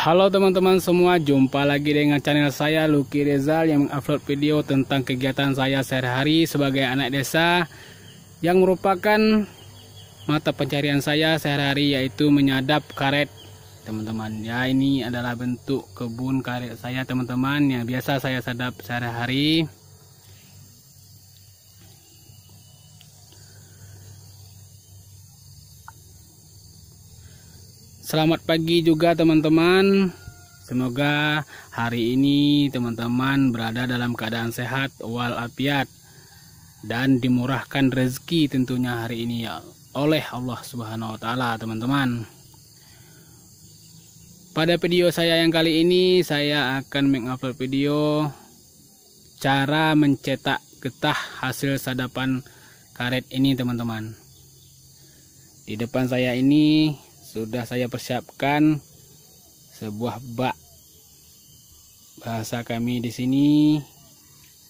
Halo teman-teman semua, jumpa lagi dengan channel saya Lucky Rizal yang mengupload video tentang kegiatan saya sehari-hari sebagai anak desa yang merupakan mata pencarian saya sehari-hari, yaitu menyadap karet teman-teman. Ya, ini adalah bentuk kebun karet saya teman-teman yang biasa saya sadap sehari-hari. Selamat pagi juga teman-teman. Semoga hari ini teman-teman berada dalam keadaan sehat walafiat dan dimurahkan rezeki tentunya hari ini ya oleh Allah Subhanahu wa taala teman-teman. Pada video saya yang kali ini saya akan mengupload video cara mencetak getah hasil sadapan karet ini teman-teman. Di depan saya ini sudah saya persiapkan sebuah bak, bahasa kami di sini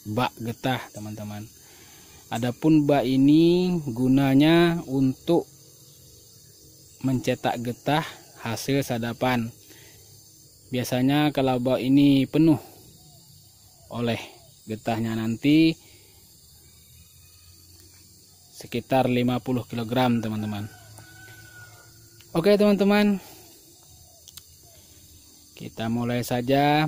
bak getah teman-teman. Adapun bak ini gunanya untuk mencetak getah hasil sadapan. Biasanya kalau bak ini penuh oleh getahnya nanti sekitar 50 kg teman-teman. Oke teman-teman, kita mulai saja.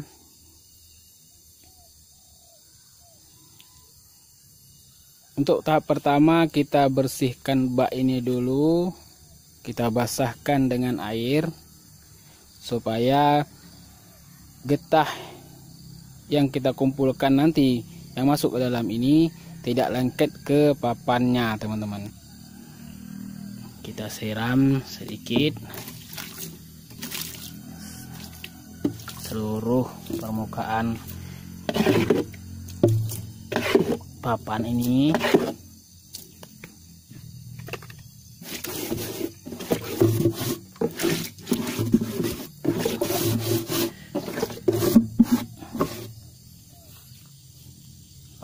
Untuk tahap pertama kita bersihkan bak ini dulu, kita basahkan dengan air supaya getah yang kita kumpulkan nanti yang masuk ke dalam ini tidak lengket ke papannya teman-teman. Kita siram sedikit seluruh permukaan papan ini.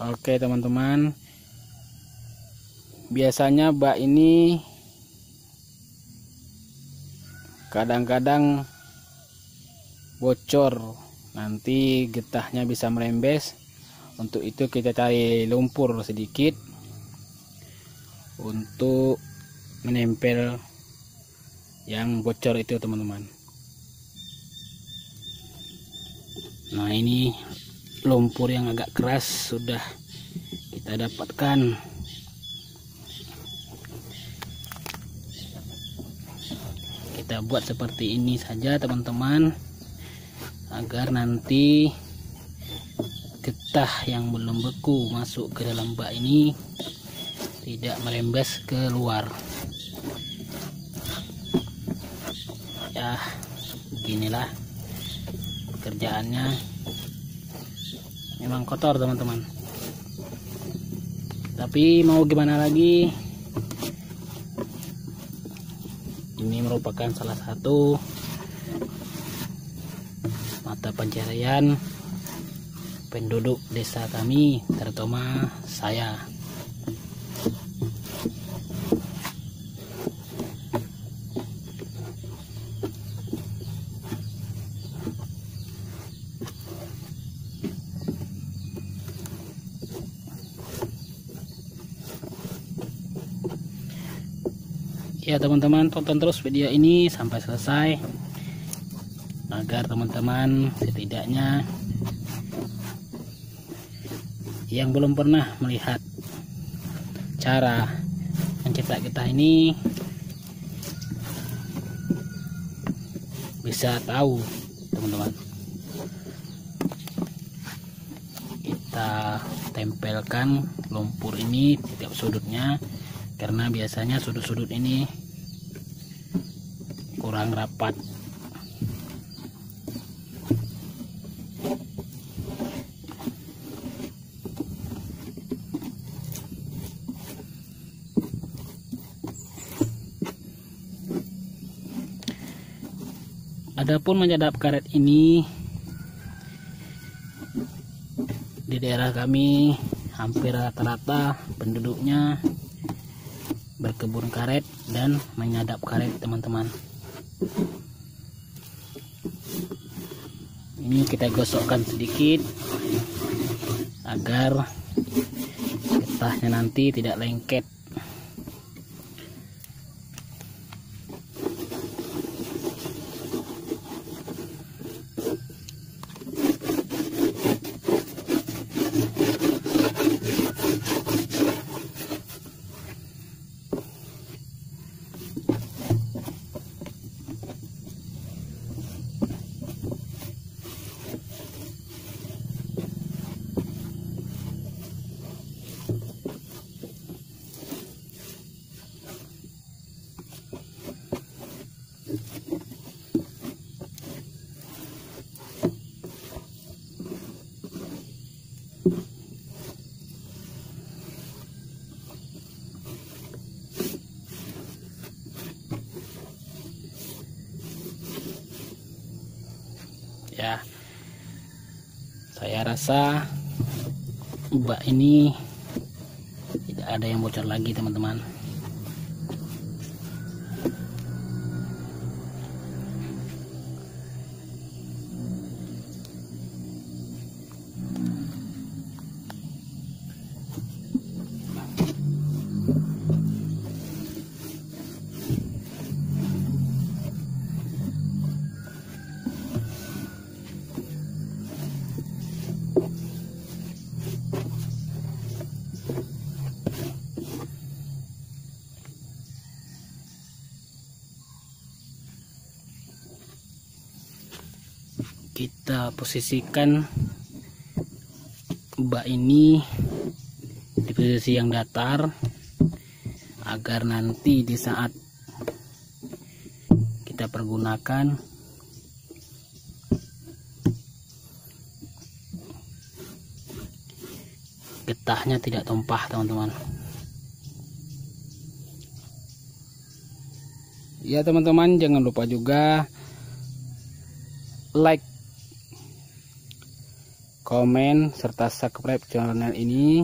Oke teman-teman, biasanya bak ini kadang-kadang bocor, nanti getahnya bisa merembes. Untuk itu kita cari lumpur sedikit untuk menempel yang bocor itu teman-teman. Nah, ini lumpur yang agak keras sudah kita dapatkan. Kita buat seperti ini saja teman-teman, agar nanti getah yang belum beku masuk ke dalam bak ini tidak merembes ke luar. Ya, beginilah kerjaannya. Memang kotor teman-teman, tapi mau gimana lagi, ini merupakan salah satu mata pencarian penduduk desa kami, terutama saya. Ya teman-teman, tonton terus video ini sampai selesai agar teman-teman setidaknya yang belum pernah melihat cara mencetak getah ini bisa tahu teman-teman. Kita tempelkan lumpur ini di tiap sudutnya, karena biasanya sudut-sudut ini kurang rapat. Adapun menyadap karet ini di daerah kami hampir rata-rata penduduknya berkebun karet dan menyadap karet teman-teman. Ini kita gosokkan sedikit agar getahnya nanti tidak lengket. Ya, saya rasa bak ini tidak ada yang bocor lagi, teman-teman. Kita posisikan bak ini di posisi yang datar agar nanti di saat kita pergunakan getahnya tidak tumpah, teman-teman. Ya teman-teman, jangan lupa juga like, komen, serta subscribe channel ini.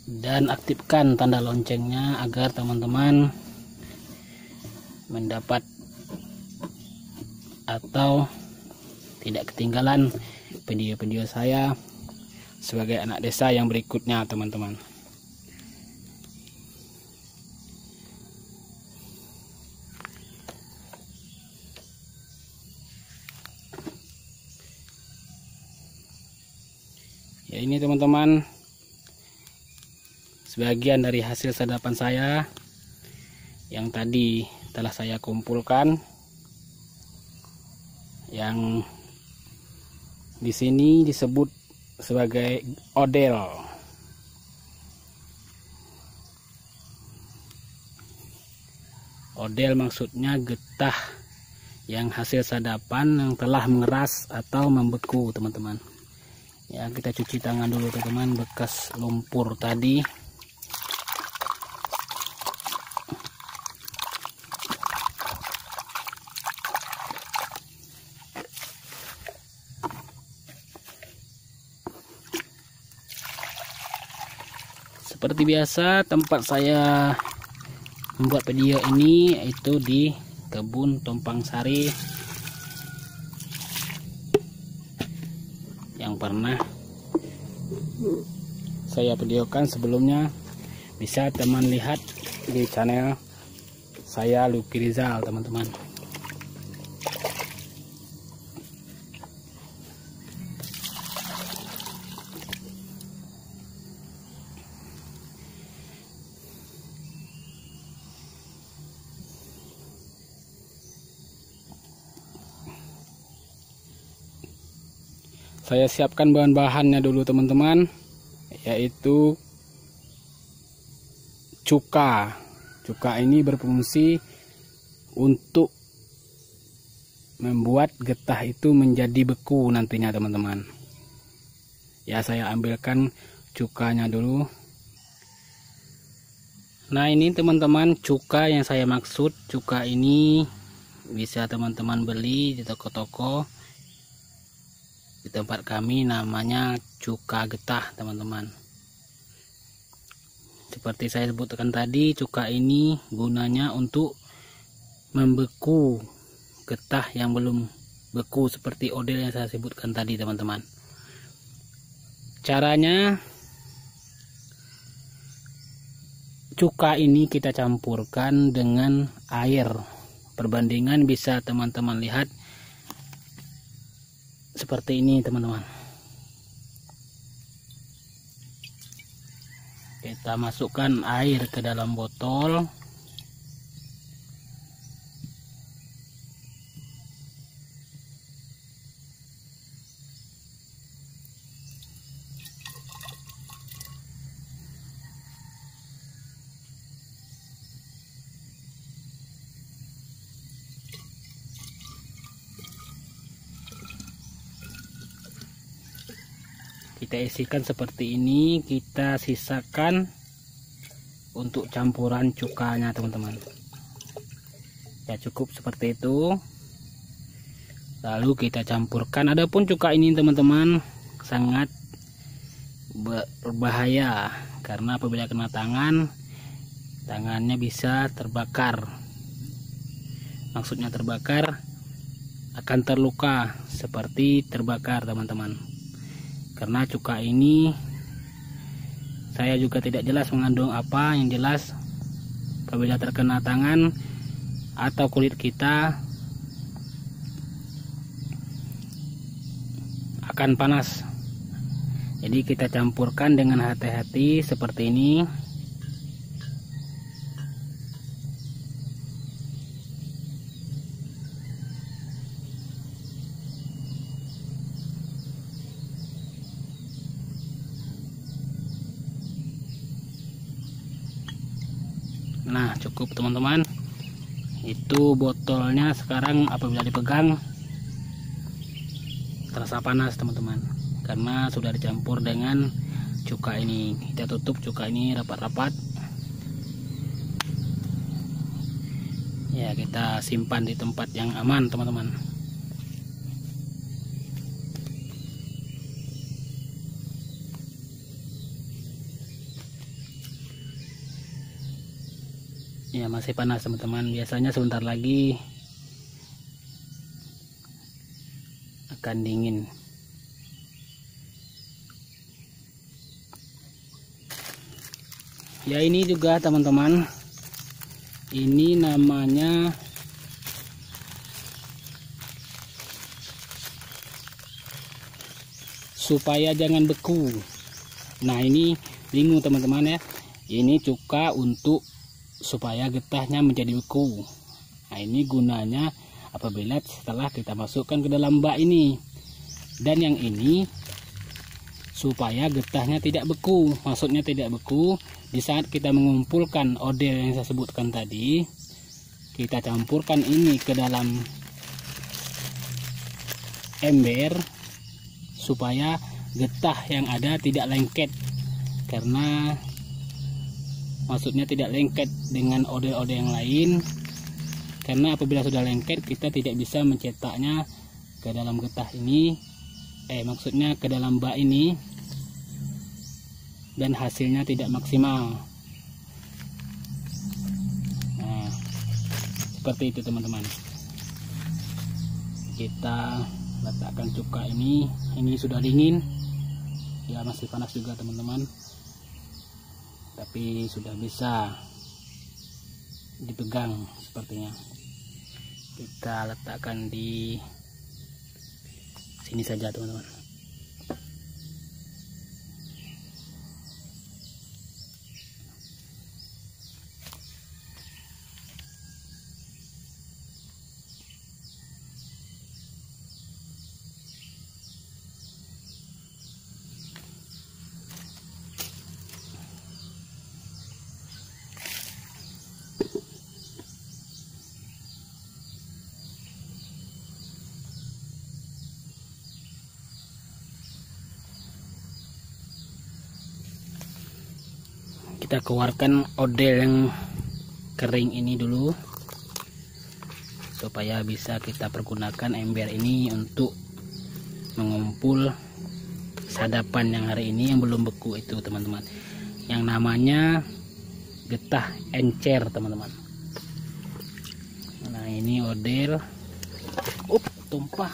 Dan aktifkan tanda loncengnya agar teman-teman mendapat atau tidak ketinggalan video-video saya sebagai anak desa yang berikutnya, teman-teman. Ya, ini teman-teman sebagian dari hasil sadapan saya yang tadi telah saya kumpulkan, yang di sini disebut sebagai odel. Odel maksudnya getah yang hasil sadapan yang telah mengeras atau membeku, teman-teman. Ya, kita cuci tangan dulu, teman-teman, bekas lumpur tadi. Seperti biasa, tempat saya membuat video ini yaitu di kebun Tumpang Sari yang pernah saya videokan sebelumnya. Bisa teman lihat di channel saya Lucky Rizal, teman-teman. Saya siapkan bahan-bahannya dulu, teman-teman, yaitu cuka. Cuka ini berfungsi untuk membuat getah itu menjadi beku nantinya, teman-teman. Ya, saya ambilkan cukanya dulu. Nah, ini teman-teman cuka yang saya maksud. Cuka ini bisa teman-teman beli di toko-toko. Di tempat kami namanya cuka getah, teman-teman. Seperti saya sebutkan tadi, cuka ini gunanya untuk membeku getah yang belum beku seperti odel yang saya sebutkan tadi, teman-teman. Caranya, cuka ini kita campurkan dengan air. Perbandingan bisa teman-teman lihat seperti ini, teman-teman. Kita masukkan air ke dalam botol. Kita isikan seperti ini, kita sisakan untuk campuran cukanya, teman-teman. Ya, cukup seperti itu. Lalu kita campurkan. Adapun cuka ini, teman-teman, sangat berbahaya karena apabila kena tangan, tangannya bisa terbakar. Maksudnya terbakar, akan terluka seperti terbakar, teman-teman. Karena cuka ini saya juga tidak jelas mengandung apa, yang jelas apabila terkena tangan atau kulit kita akan panas. Jadi kita campurkan dengan hati-hati seperti ini. Nah, cukup, teman-teman. Itu botolnya sekarang apabila dipegang terasa panas, teman-teman, karena sudah dicampur dengan cuka ini. Kita tutup cuka ini rapat-rapat. Ya, kita simpan di tempat yang aman, teman-teman. Ya, masih panas, teman-teman. Biasanya sebentar lagi akan dingin. Ya, ini juga, teman-teman, ini namanya supaya jangan beku. Nah, ini bingung, teman-teman, ya. Ini cuka untuk supaya getahnya menjadi beku. Nah, ini gunanya apabila setelah kita masukkan ke dalam bak ini. Dan yang ini supaya getahnya tidak beku. Maksudnya tidak beku di saat kita mengumpulkan odel yang saya sebutkan tadi. Kita campurkan ini ke dalam ember supaya getah yang ada tidak lengket. Karena maksudnya tidak lengket dengan odel-odel yang lain, karena apabila sudah lengket kita tidak bisa mencetaknya ke dalam getah ini, maksudnya ke dalam bak ini, dan hasilnya tidak maksimal. Nah, seperti itu, teman-teman. Kita letakkan cuka ini sudah dingin, ya masih panas juga, teman-teman, tapi sudah bisa dipegang sepertinya. Kita letakkan di sini saja, teman-teman. Kita keluarkan odel yang kering ini dulu supaya bisa kita pergunakan ember ini untuk mengumpul sadapan yang hari ini yang belum beku itu, teman-teman, yang namanya getah encer teman-teman. Nah ini odel, tumpah.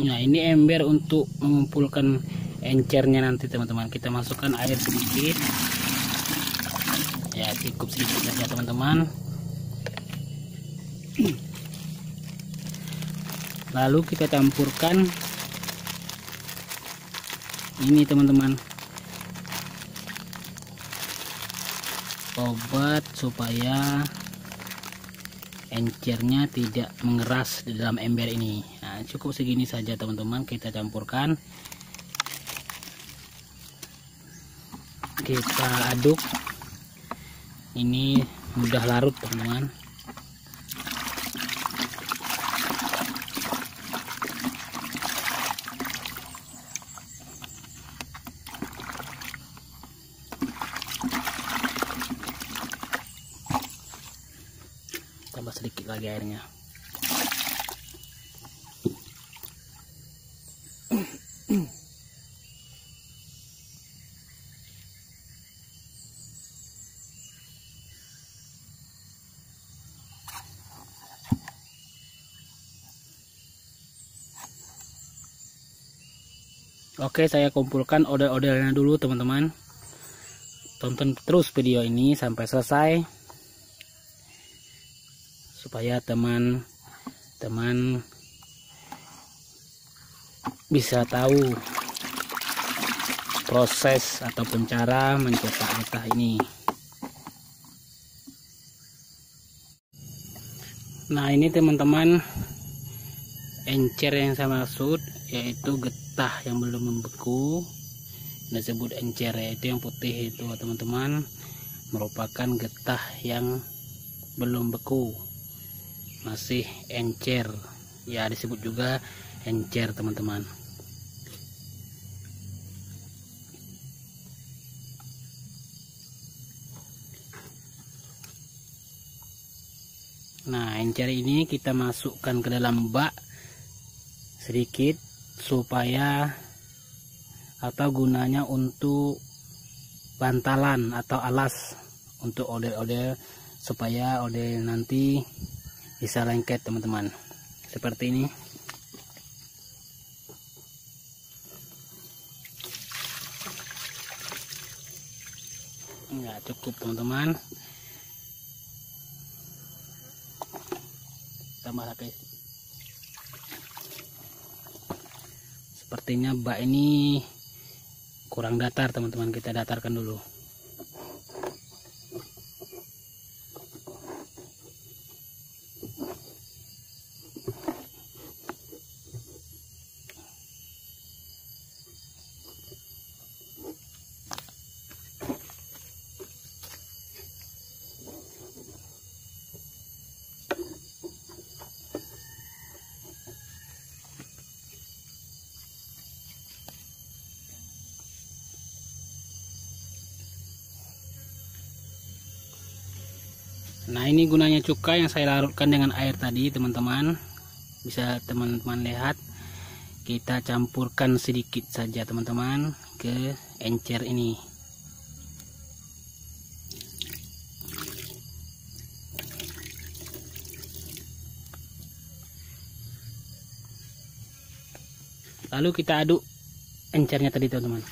Nah ini ember untuk mengumpulkan encernya nanti teman-teman. Kita masukkan air sedikit, ya cukup sedikit saja teman-teman. Lalu kita campurkan ini teman-teman, obat supaya encernya tidak mengeras di dalam ember ini. Nah, cukup segini saja teman-teman, kita campurkan, kita aduk. Ini mudah larut teman-teman. Tambah sedikit lagi airnya. Oke, saya kumpulkan odel-odelnya dulu teman-teman. Tonton terus video ini sampai selesai supaya teman-teman bisa tahu proses ataupun cara mencetak getah ini. Nah ini teman-teman, encer yang saya maksud yaitu getah yang belum membeku, disebut encer, yaitu yang putih itu teman-teman, merupakan getah yang belum beku, masih encer, ya disebut juga encer teman-teman. Nah encer ini kita masukkan ke dalam bak sedikit supaya atau gunanya untuk bantalan atau alas untuk odel-odel, supaya odel nanti bisa lengket teman-teman, seperti ini. Ya cukup teman-teman, tambah lagi. Sepertinya bak ini kurang datar teman-teman, kita datarkan dulu. Nah, ini gunanya cuka yang saya larutkan dengan air tadi, teman-teman. Bisa teman-teman lihat, kita campurkan sedikit saja teman-teman ke encer ini. Lalu kita aduk encernya tadi, teman-teman.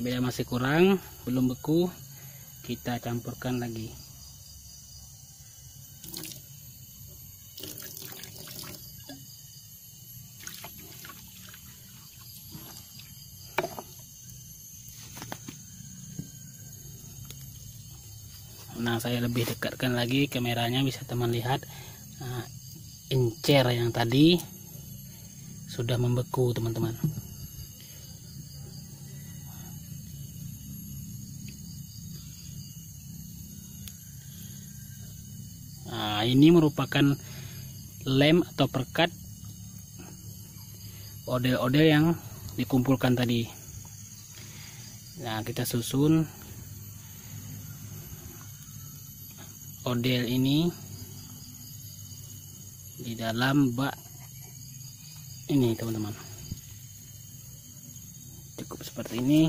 Bila masih kurang, belum beku, kita campurkan lagi. Nah, saya lebih dekatkan lagi kameranya, bisa teman lihat. Nah, encer yang tadi sudah membeku, teman-teman. Nah, ini merupakan lem atau perkat odel-odel yang dikumpulkan tadi. Nah, kita susun odel ini di dalam bak ini, teman-teman. Cukup seperti ini.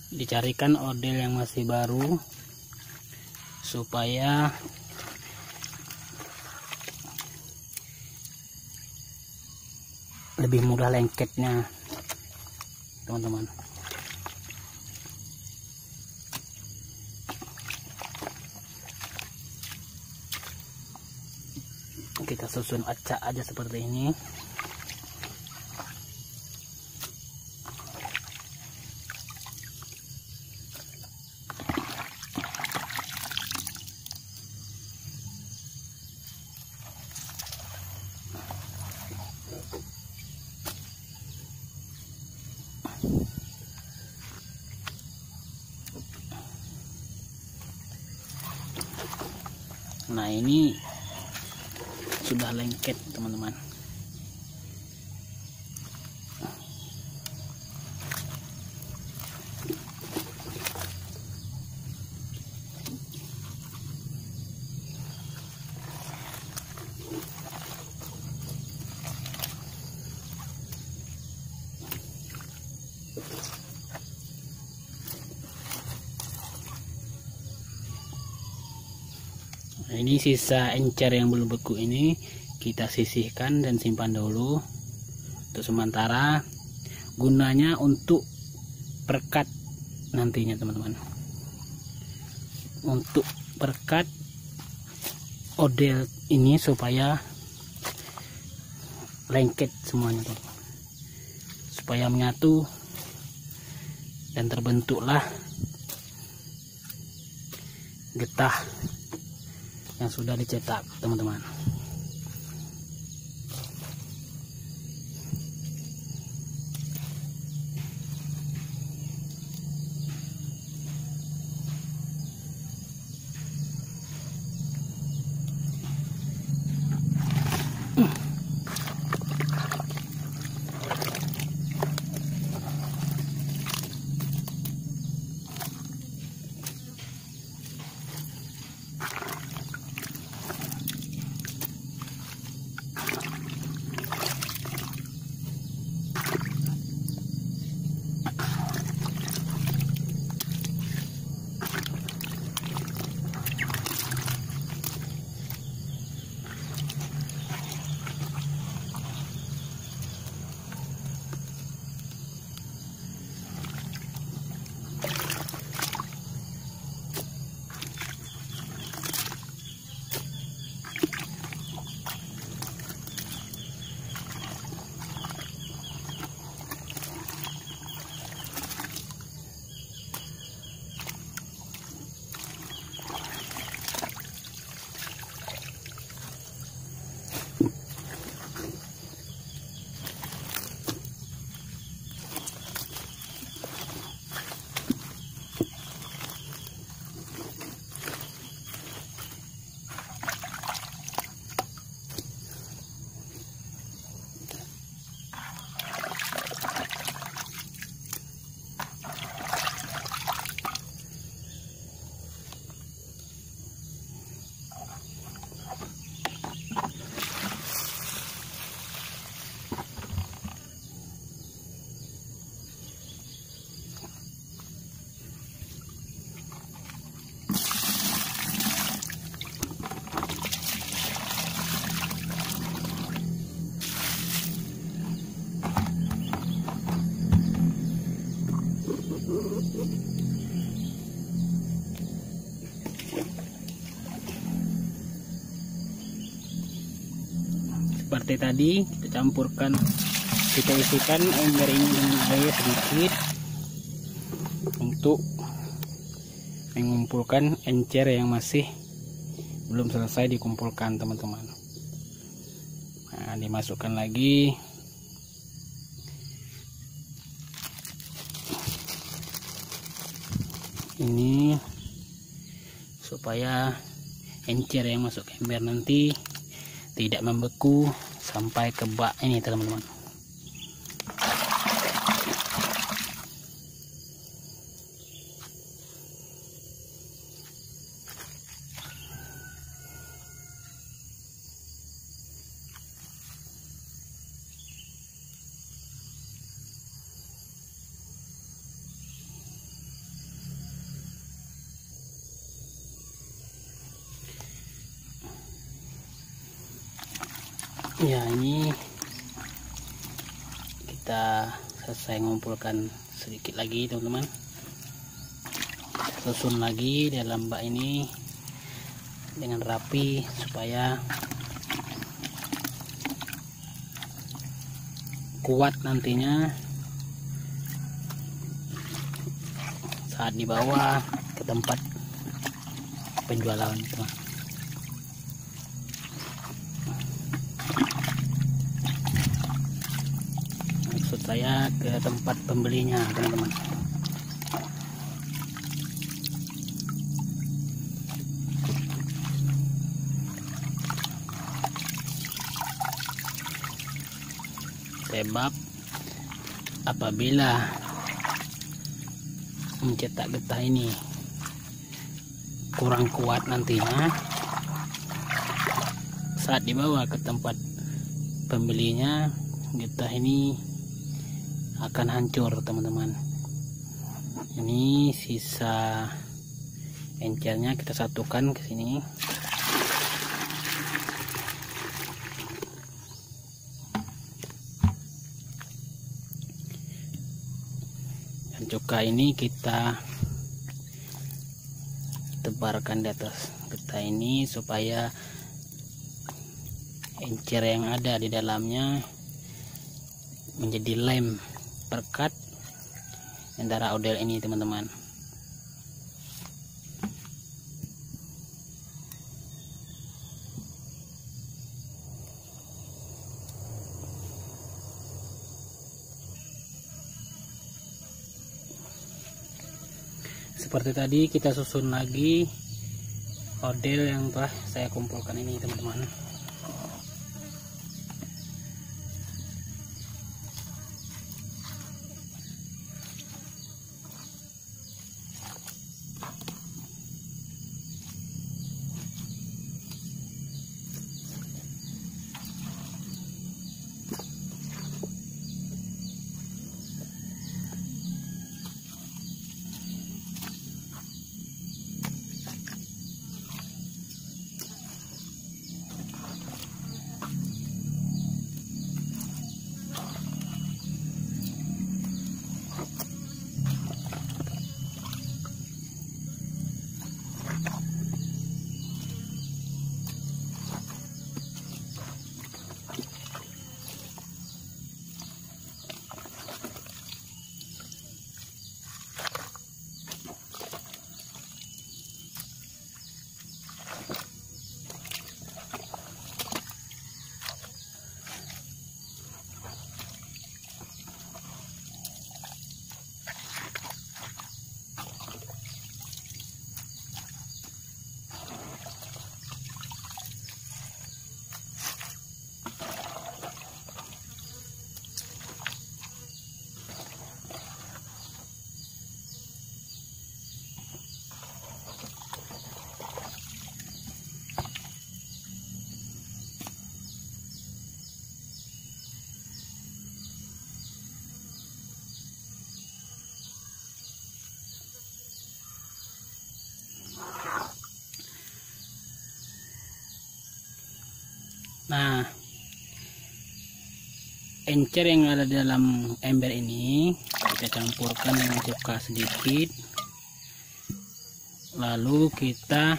Dicarikan odel yang masih baru supaya lebih mudah lengketnya, teman-teman. Kita susun acak aja seperti ini. Nah, ini sudah lengket, teman-teman. Nah, ini sisa encer yang belum beku ini kita sisihkan dan simpan dulu untuk sementara, gunanya untuk perkat nantinya, teman-teman. Untuk perkat odel ini supaya lengket semuanya, teman-teman. Supaya menyatu dan terbentuklah getah yang sudah dicetak, teman-teman. seperti tadi, kita campurkan, kita isikan ember ini dengan air sedikit untuk mengumpulkan encer yang masih belum selesai dikumpulkan, teman-teman. Nah, dimasukkan lagi. Ini supaya encer yang masuk ke ember nanti tidak membeku sampai ke bak ini, teman-teman. Ya, ini kita selesai mengumpulkan sedikit lagi, teman-teman. Susun lagi dalam bak ini dengan rapi supaya kuat nantinya saat dibawa ke tempat penjualan, teman. Maksud saya ke tempat pembelinya, teman-teman. Sebab apabila mencetak getah ini kurang kuat nantinya saat dibawa ke tempat pembelinya, getah ini akan hancur, teman-teman. Ini sisa encernya kita satukan ke sini. Dan cuka ini kita tebarkan di atas getah ini supaya encer yang ada di dalamnya menjadi lem perkat antara odel ini, teman-teman. Seperti tadi kita susun lagi odel yang telah saya kumpulkan ini, teman-teman. Nah, encer yang ada dalam ember ini kita campurkan dengan cuka sedikit, lalu kita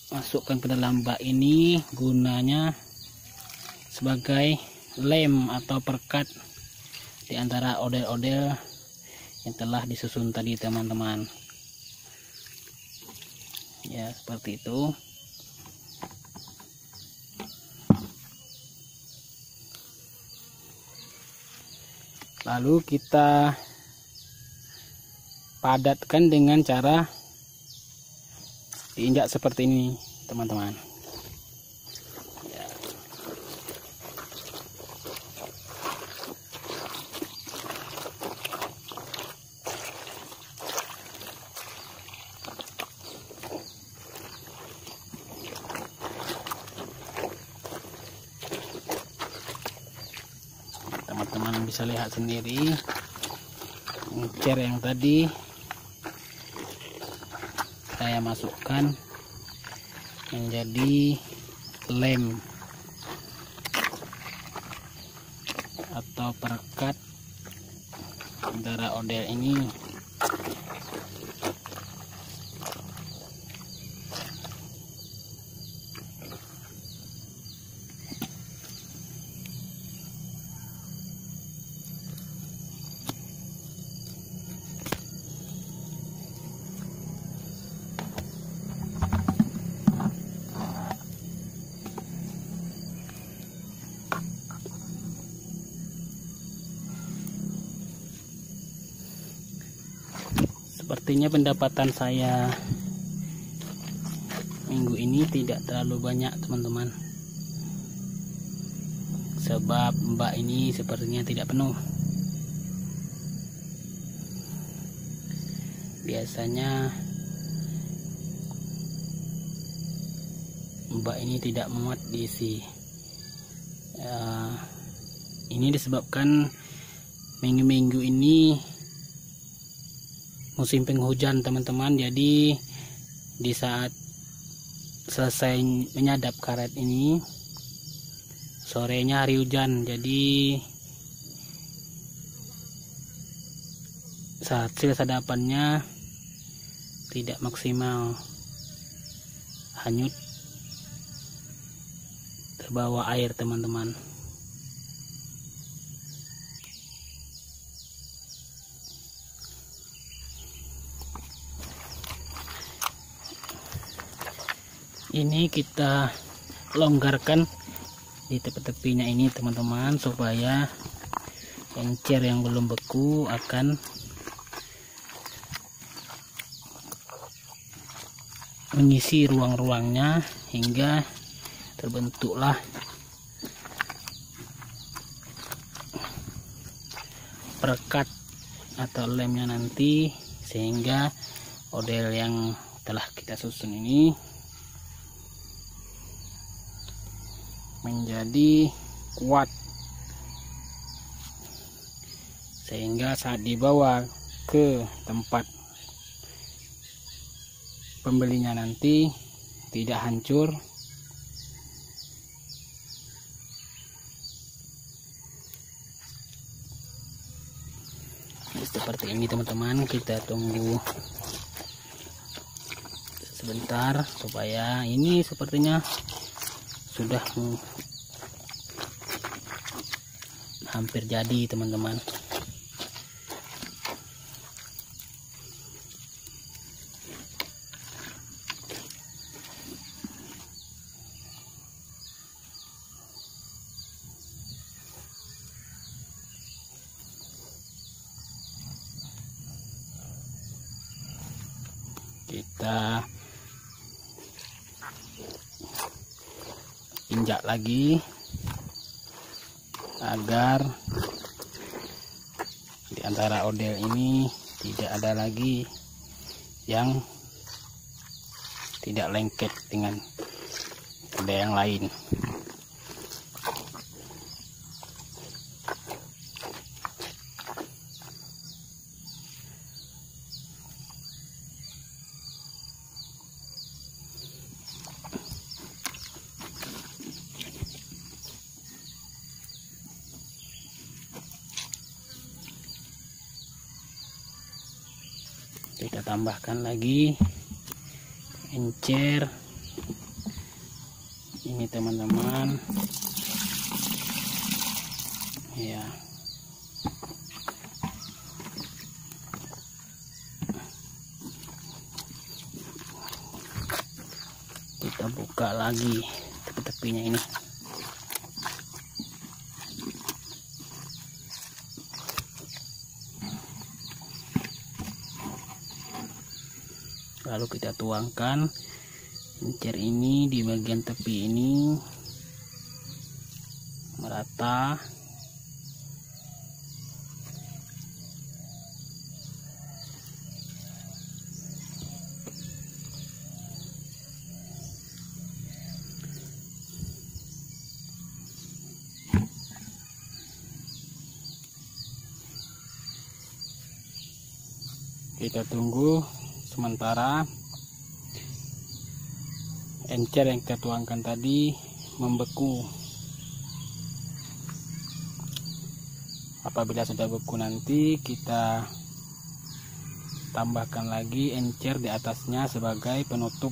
masukkan ke dalam bak ini, gunanya sebagai lem atau perekat di antara odel-odel yang telah disusun tadi, teman-teman. Ya, seperti itu. Lalu kita padatkan dengan cara diinjak seperti ini, teman-teman. Ya. Teman-teman bisa lihat sendiri encer yang tadi saya masukkan menjadi lem atau perekat antara odel ini. Sepertinya pendapatan saya minggu ini tidak terlalu banyak, teman-teman, sebab mbak ini sepertinya tidak penuh. Biasanya mbak ini tidak memuat diisi. Ini disebabkan minggu-minggu ini musim penghujan, teman-teman. Jadi di saat selesai menyadap karet ini, sorenya hari hujan, jadi hasil sadapannya tidak maksimal, hanyut terbawa air, teman-teman. Ini kita longgarkan di tepi-tepinya ini, teman-teman, supaya encer yang belum beku akan mengisi ruang-ruangnya hingga terbentuklah perekat atau lemnya nanti, sehingga odel yang telah kita susun ini menjadi kuat, sehingga saat dibawa ke tempat pembelinya nanti tidak hancur. Seperti ini, teman-teman. Kita tunggu sebentar supaya ini sepertinya sudah hampir jadi, teman-teman. Kita injak lagi agar di antara odel ini tidak ada lagi yang tidak lengket dengan odel yang lain. Kita tambahkan lagi encer Ini teman-teman ya, kita buka lagi tepi-tepinya ini. Lalu kita tuangkan encer ini di bagian tepi ini merata. Kita tunggu sementara encer yang kita tuangkan tadi membeku. Apabila sudah beku, nanti kita tambahkan lagi encer di atasnya sebagai penutup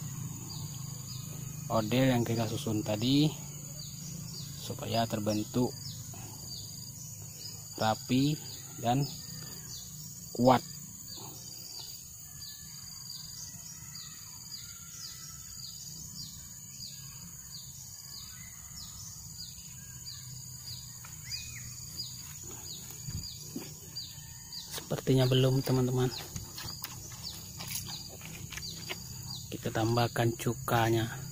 odel yang kita susun tadi, supaya terbentuk rapi dan kuat. Sepertinya belum, teman-teman. Kita tambahkan cukanya.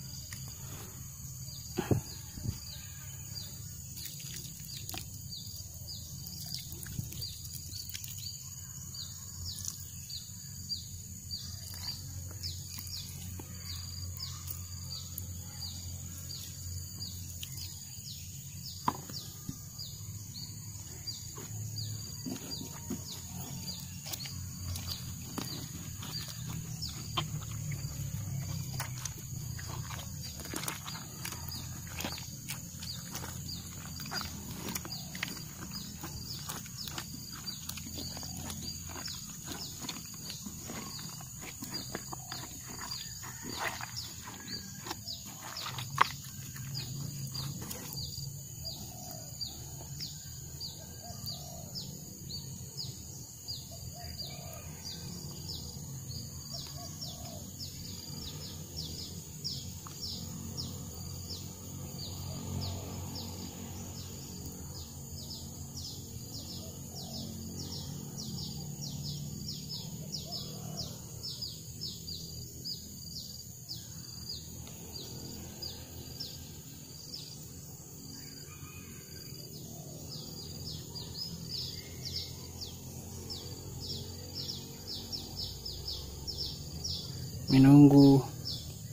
Menunggu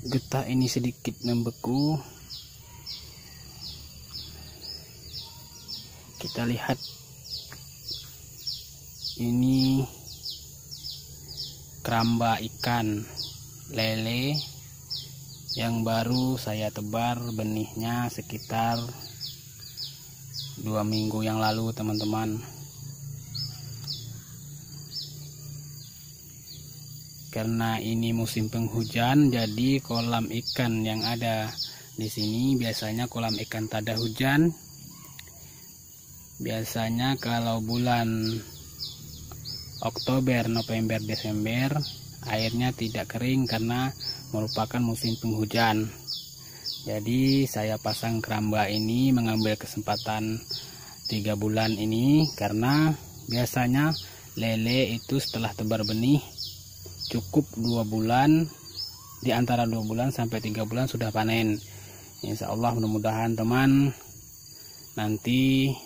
getah ini sedikit membeku, kita lihat ini keramba ikan lele yang baru saya tebar benihnya sekitar 2 minggu yang lalu, teman-teman. Karena ini musim penghujan, jadi kolam ikan yang ada di sini biasanya kolam ikan tada hujan. Biasanya kalau bulan Oktober, November, Desember airnya tidak kering karena merupakan musim penghujan. Jadi saya pasang keramba ini mengambil kesempatan 3 bulan ini, karena biasanya lele itu setelah tebar benih cukup 2 bulan, di antara 2 bulan sampai 3 bulan sudah panen. Insya Allah, mudah-mudahan teman, nanti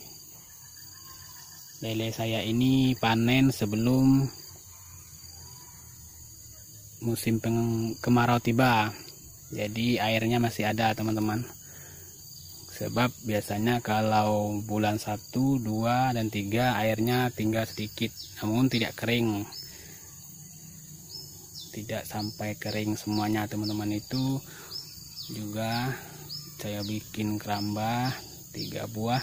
lele saya ini panen sebelum musim kemarau tiba. Jadi airnya masih ada, teman-teman. Sebab biasanya kalau bulan 1, 2, dan 3 airnya tinggal sedikit, namun tidak kering. Tidak sampai kering semuanya, teman-teman. Itu juga saya bikin keramba 3 buah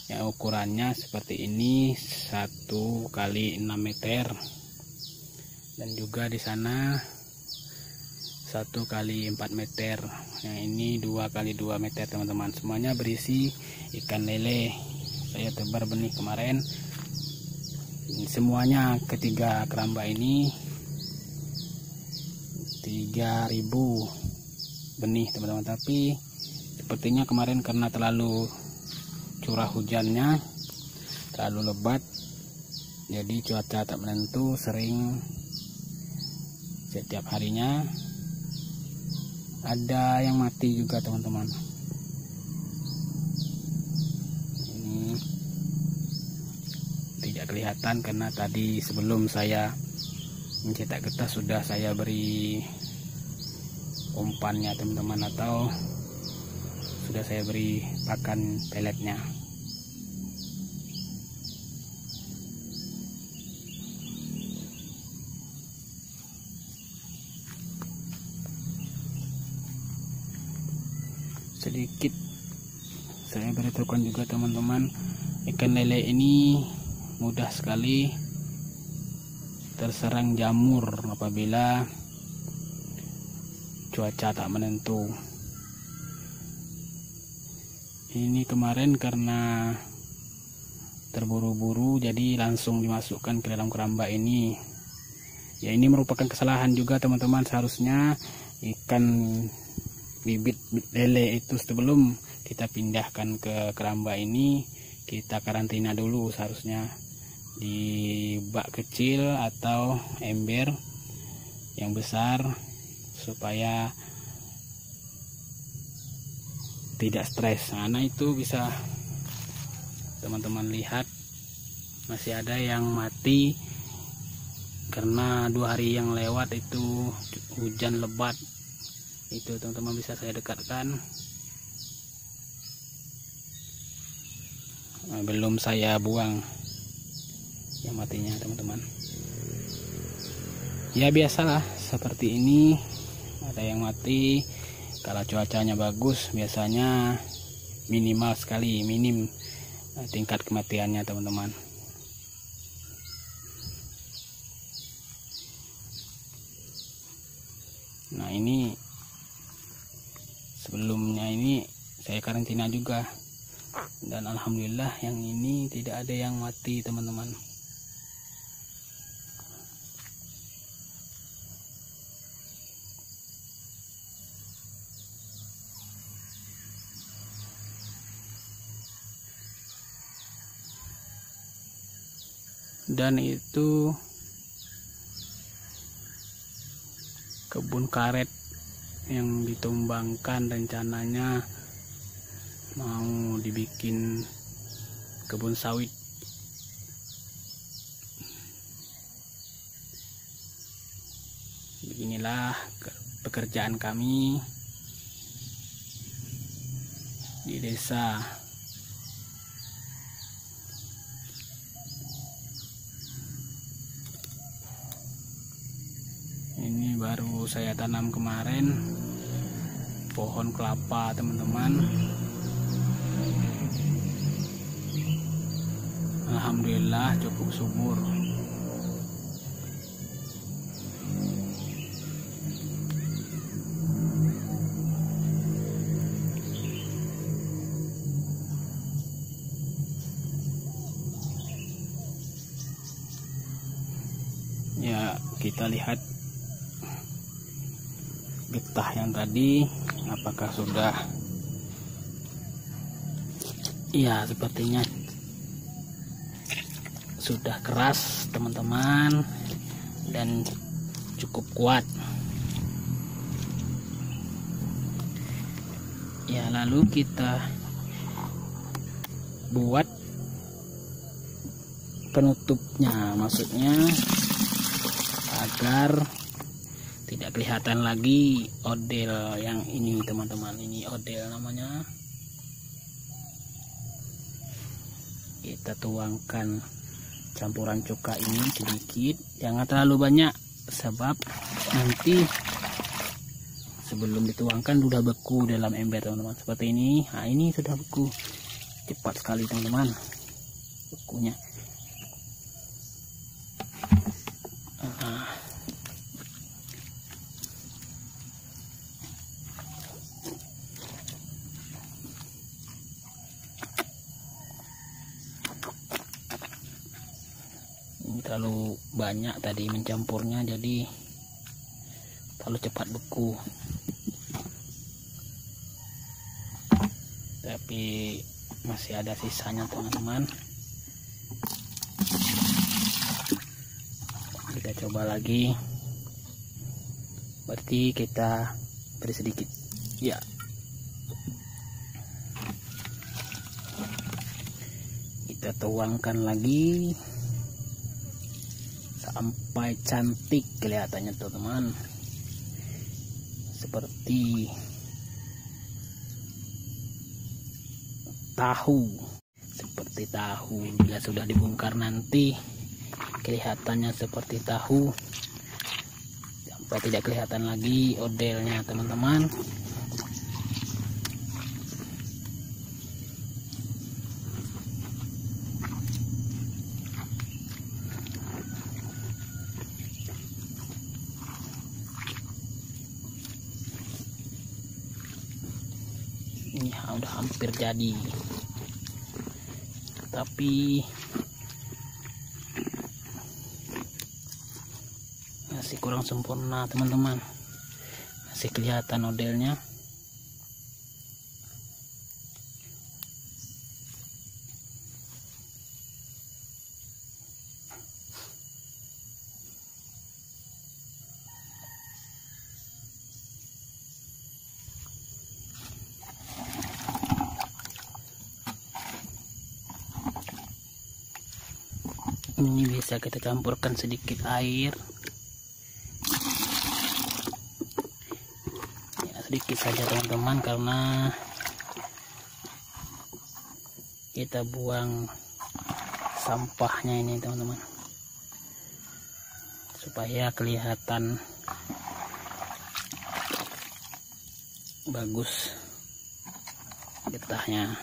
yang ukurannya seperti ini, 1 kali 6 meter, dan juga di sana 1 kali 4 meter. Yang ini 2 kali 2 meter teman-teman. Semuanya berisi ikan lele. Saya tebar benih kemarin. Semuanya ketiga keramba ini 3000 benih teman-teman. Tapi sepertinya kemarin karena terlalu curah hujannya, terlalu lebat, jadi cuaca tak menentu, sering setiap harinya ada yang mati juga teman-teman. Ini tidak kelihatan karena tadi sebelum saya mencetak getah sudah saya beri umpannya teman-teman, atau sudah saya beri pakan peletnya. Sedikit saya beritahukan juga teman-teman, ikan lele ini mudah sekali terserang jamur apabila cuaca tak menentu. Ini kemarin karena terburu-buru jadi langsung dimasukkan ke dalam keramba ini. Ya, ini merupakan kesalahan juga teman-teman. Seharusnya ikan bibit lele itu sebelum kita pindahkan ke keramba ini kita karantina dulu, seharusnya di bak kecil atau ember yang besar supaya tidak stres. Nah, itu bisa teman-teman lihat masih ada yang mati karena 2 hari yang lewat itu hujan lebat. Itu teman-teman bisa saya dekatkan. Nah, belum saya buang yang matinya teman-teman. Ya biasalah seperti ini, ada yang mati. Kalau cuacanya bagus biasanya minimal sekali, minim tingkat kematiannya teman-teman. Nah, ini sebelumnya ini saya karantina juga, dan alhamdulillah yang ini tidak ada yang mati teman-teman. Dan itu kebun karet yang ditumbangkan, rencananya mau dibikin kebun sawit. Beginilah pekerjaan kami di desa. Ini baru saya tanam kemarin pohon kelapa teman-teman. Alhamdulillah cukup subur. Ya, kita lihat getah yang tadi apakah sudah, ya sepertinya sudah keras teman-teman dan cukup kuat. Ya, lalu kita buat penutupnya, maksudnya agar tidak kelihatan lagi odel yang ini teman-teman. Ini odel namanya. Kita tuangkan campuran cuka ini sedikit, jangan terlalu banyak sebab nanti sebelum dituangkan sudah beku dalam ember teman-teman, seperti ini. Nah, ini sudah beku, cepat sekali teman-teman bekunya. terlalu banyak tadi mencampurnya, jadi terlalu cepat beku. Tapi masih ada sisanya teman-teman. Kita coba lagi. Berarti kita beri sedikit. Ya. Kita tuangkan lagi sampai cantik kelihatannya teman-teman. Seperti tahu. Bila sudah dibongkar nanti kelihatannya seperti tahu, sampai tidak kelihatan lagi odelnya teman-teman. Ini udah hampir jadi, tapi masih kurang sempurna teman-teman, masih kelihatan modelnya. Ini bisa kita campurkan sedikit air, ya, sedikit saja teman-teman, karena kita buang sampahnya ini teman-teman, supaya kelihatan bagus getahnya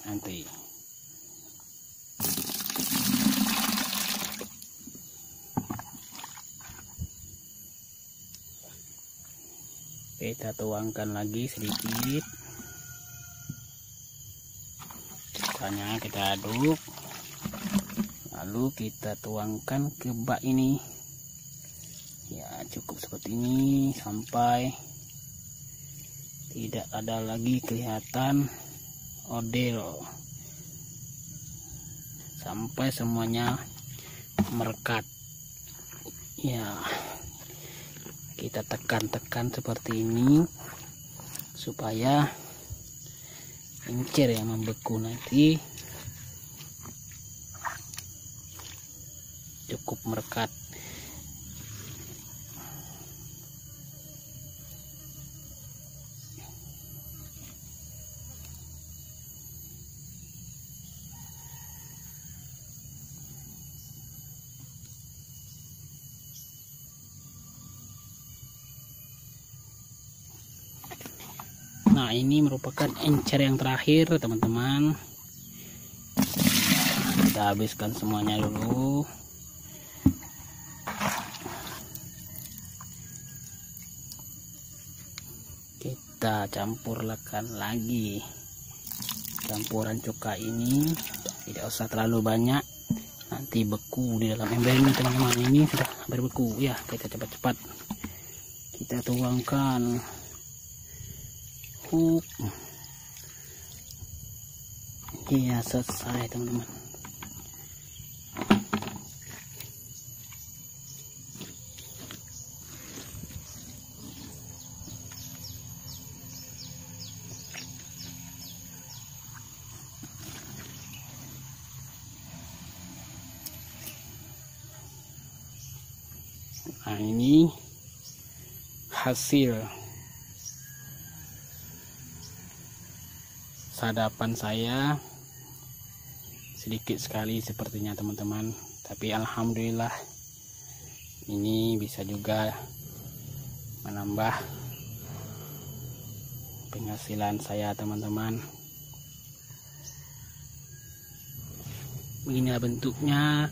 nanti. Kita tuangkan lagi sedikit, sisanya kita aduk, lalu kita tuangkan ke bak ini. Ya, cukup seperti ini sampai tidak ada lagi kelihatan odel, sampai semuanya merekat. Ya, kita tekan-tekan seperti ini supaya encer yang membeku nanti cukup merekat. Nah, ini merupakan encer yang terakhir teman-teman. Kita habiskan semuanya dulu. Kita campurkan lagi campuran cuka ini, tidak usah terlalu banyak, nanti beku di dalam ember ini teman-teman. Ini sudah hampir beku ya, kita cepat-cepat kita tuangkan. Iya, selesai teman-teman. Nah, ini hasil sadapan saya, sedikit sekali sepertinya teman-teman, tapi alhamdulillah ini bisa juga menambah penghasilan saya teman-teman. Beginilah bentuknya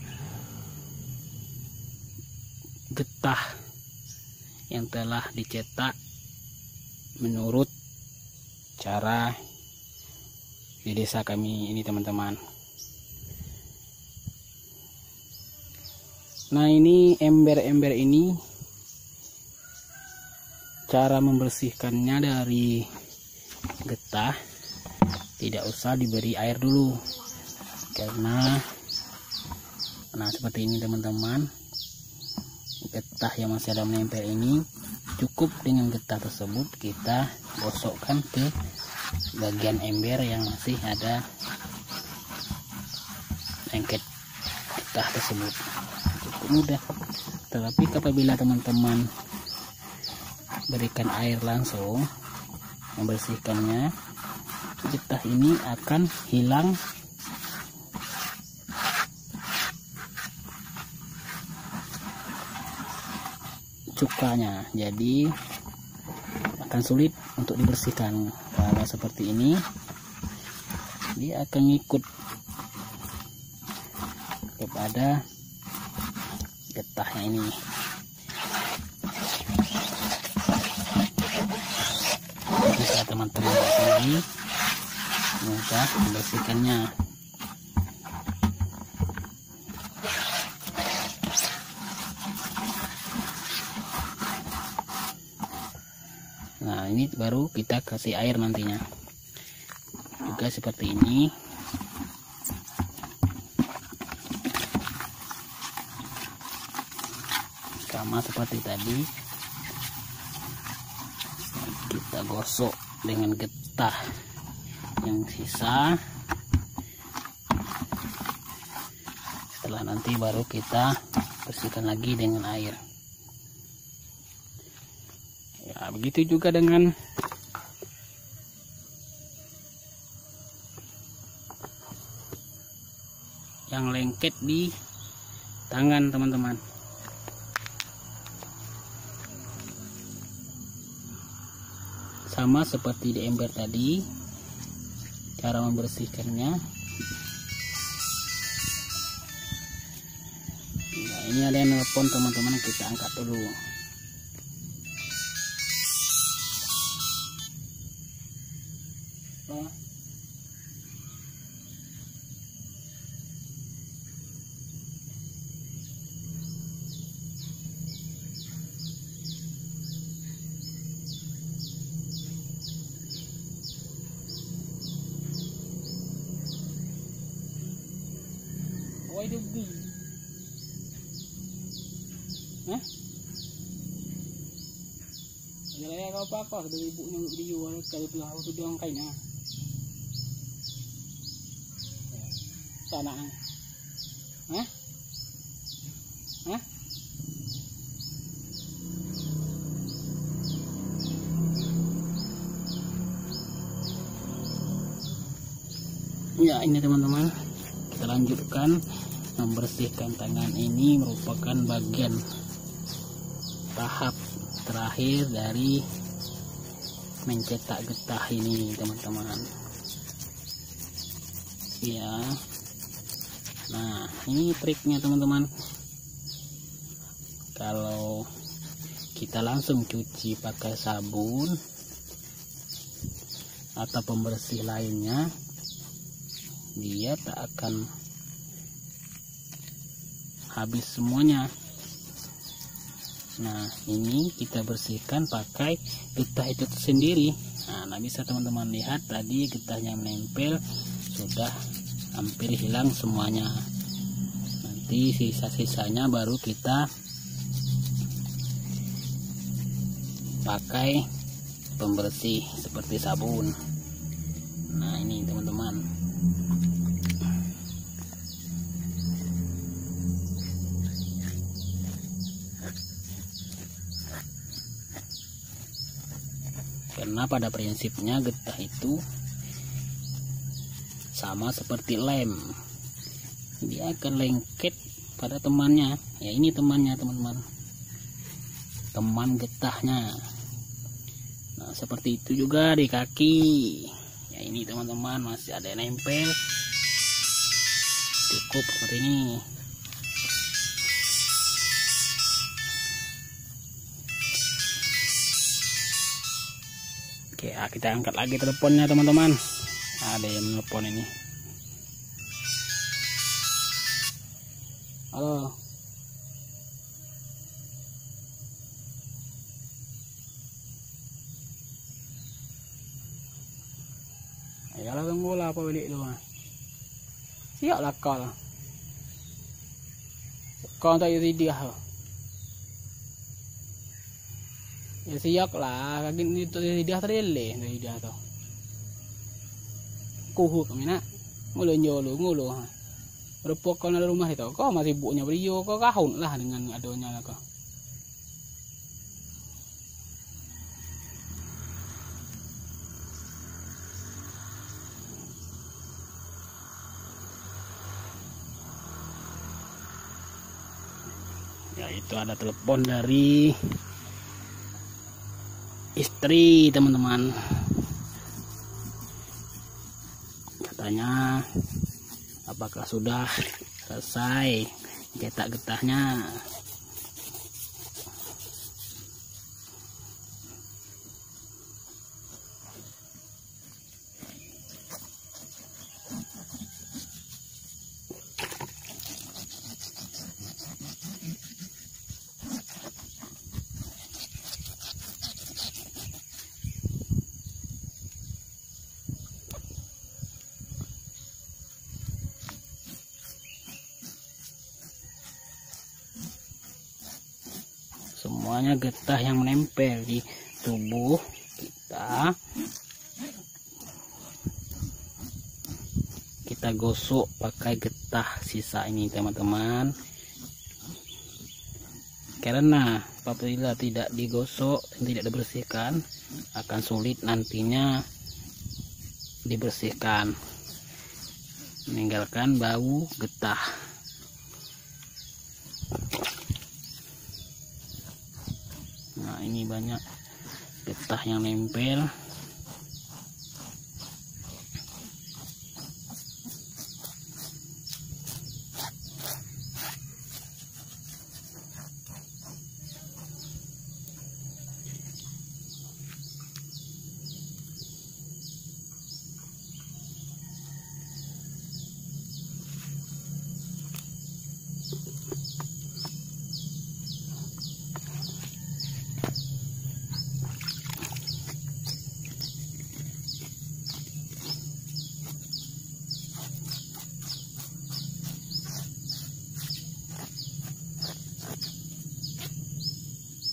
getah yang telah dicetak menurut cara di desa kami ini teman-teman. Nah, ini ember-ember ini cara membersihkannya dari getah, tidak usah diberi air dulu, karena seperti ini teman-teman, getah yang masih ada menempel ini, cukup dengan getah tersebut kita gosokkan ke bagian ember yang masih ada lengket getah tersebut. Cukup mudah. Tetapi apabila teman-teman berikan air langsung membersihkannya, getah ini akan hilang cukanya, jadi akan sulit untuk dibersihkan. Kalau seperti ini, dia akan ngikut kepada getahnya ini. Bisa teman-teman ini mudah membersihkannya. Nah, ini baru kita kasih air nantinya. Juga seperti ini. Sama seperti tadi. Kita gosok dengan getah yang sisa. Setelah nanti baru kita bersihkan lagi dengan air. Ya, begitu juga dengan yang lengket di tangan teman-teman. Sama seperti di ember tadi, cara membersihkannya. Nah, ini ada yang nelpon teman-teman, kita angkat dulu. Why do we? Hah? Ada apa-apa dari ibunya video kalau belah waktu doang kainnya. Sana. Hah? Hah? Ya, ini teman-teman, kita lanjutkan. Membersihkan tangan ini merupakan bagian tahap terakhir dari mencetak getah ini teman-teman. Ya, nah ini triknya teman-teman. Kalau kita langsung cuci pakai sabun atau pembersih lainnya, dia tak akan habis semuanya. Nah, ini kita bersihkan pakai getah itu sendiri. Nah, bisa teman-teman lihat tadi getahnya menempel, sudah hampir hilang semuanya. Nanti sisa-sisanya baru kita pakai pembersih seperti sabun. Nah, ini teman-teman. Karena pada prinsipnya getah itu sama seperti lem, dia akan lengket pada temannya. Ya, ini temannya teman-teman, teman getahnya. Nah, seperti itu juga di kaki. Ya, ini teman-teman masih ada yang nempel, cukup seperti ini. Oke, kita angkat lagi teleponnya teman-teman. Ada yang telepon ini. Halo. Ayalah tunggu lah apa balik tu. Siap lah kau lah. Kau tak jadi dia. Ya siap lah. Kaki ni tu jadi dia terleleh dari dia tu. Kuhuk kami nak. Ngulu. Berapa kau ada rumah itu? Kau masih sibuknya beliau. Kau kahun lah dengan adanya lah kau. Ya itu ada telepon dari istri teman-teman. Katanya apakah sudah selesai cetak getahnya. Semuanya getah yang menempel di tubuh kita gosok pakai getah sisa ini teman-teman, karena apabila tidak digosok dan tidak dibersihkan akan sulit nantinya dibersihkan, meninggalkan bau getah. Nah ini banyak getah yang nempel.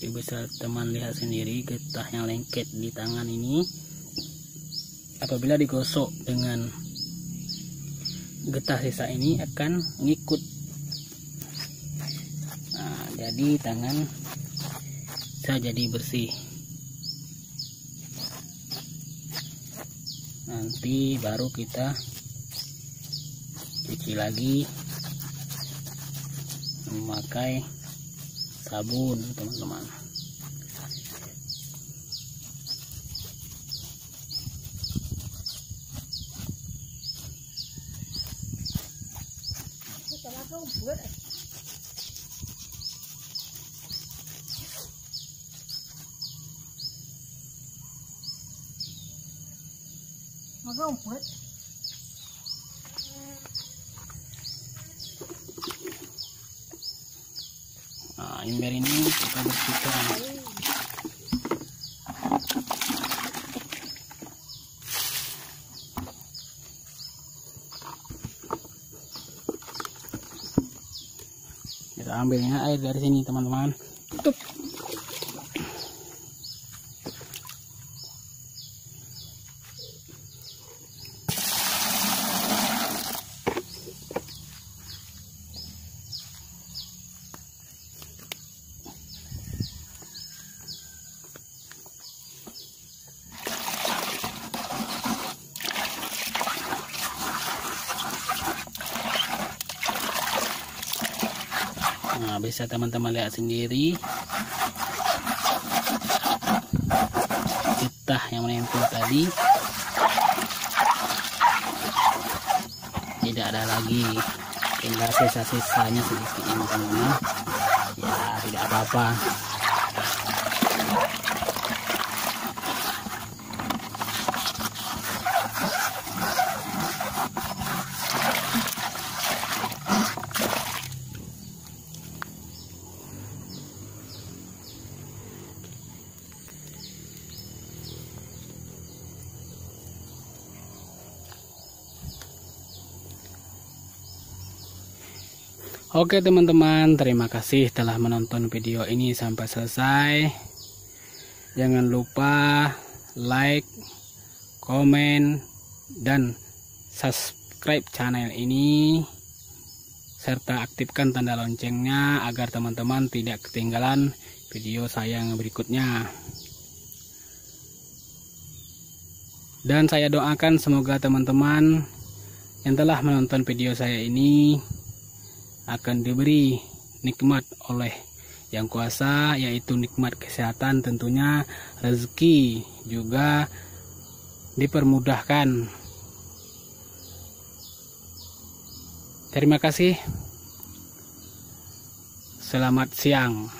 Bisa teman lihat sendiri getah yang lengket di tangan ini apabila digosok dengan getah sisa ini akan ngikut. Nah, jadi tangan bisa jadi bersih. Nanti baru kita cuci lagi memakai sabun teman-teman. Nah, ember ini kita bersihkan. Kita ambilnya air dari sini teman-teman. Tutup. Nah, bisa teman-teman lihat sendiri getah yang menempel tadi tidak ada lagi, tinggal sisa-sisanya sedikit ini teman-teman. Ya tidak apa-apa. Oke teman-teman, terima kasih telah menonton video ini sampai selesai. Jangan lupa like, komen, dan subscribe channel ini, serta aktifkan tanda loncengnya agar teman-teman tidak ketinggalan video saya yang berikutnya. Dan saya doakan semoga teman-teman yang telah menonton video saya ini akan diberi nikmat oleh Yang Kuasa, yaitu nikmat kesehatan, tentunya rezeki juga dipermudahkan. Terima kasih. Selamat siang.